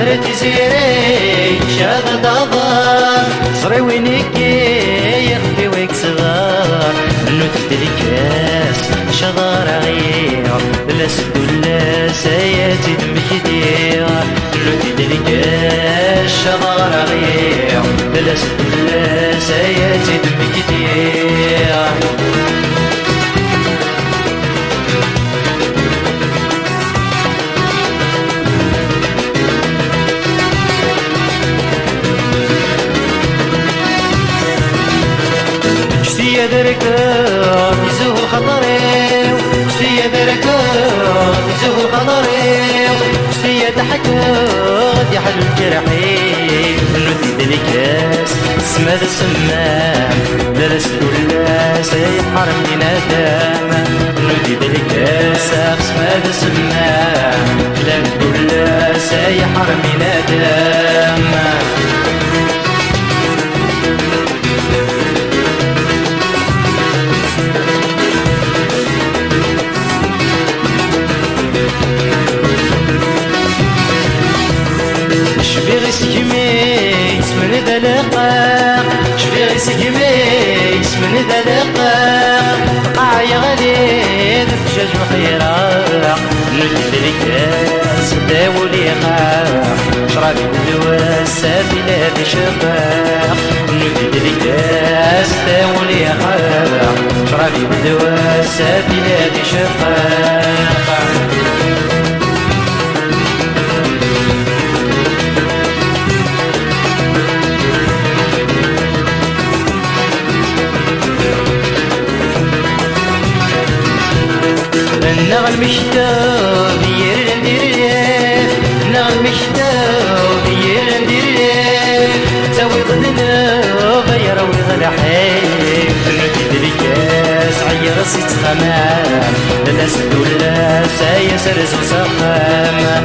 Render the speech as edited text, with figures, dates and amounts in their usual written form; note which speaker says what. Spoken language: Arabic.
Speaker 1: مرتي زيري شاد ضاضا صري وينك يخفي ويك صغار نوت الكاس شضار غير لا سد ولا سياتي دمك دير نوت الكاس شضار غير لا سد ولا سياتي دمك دير يا دركات يزوه خطري يا دركات يزوه خطري يا ضحكات يا حل الجرحي نودي دلكاس سماد السمام لا رسل ولا سيحرم من ندام نودي دلكاس سماد السمام لا رسل ولا سيحرم من ندام شفيغ سكمي اسمن ذا لقاق شفيغ سكمي اسمن ذا لقاق قاعي غليظ بجاج وخيراق نودي الكاس داولي خاق شرابي بالدواس سافي لا بشفاق نودي الكاس داولي خاق شرابي بالدواس سافي لا بشفاق نغل مشتاق ير ندير نغل مشتاق ير ندير تسوي ضدنا غير ويض الحيل نودي الكاس عير سيت خمام لا سد ولا سايس رزق سخام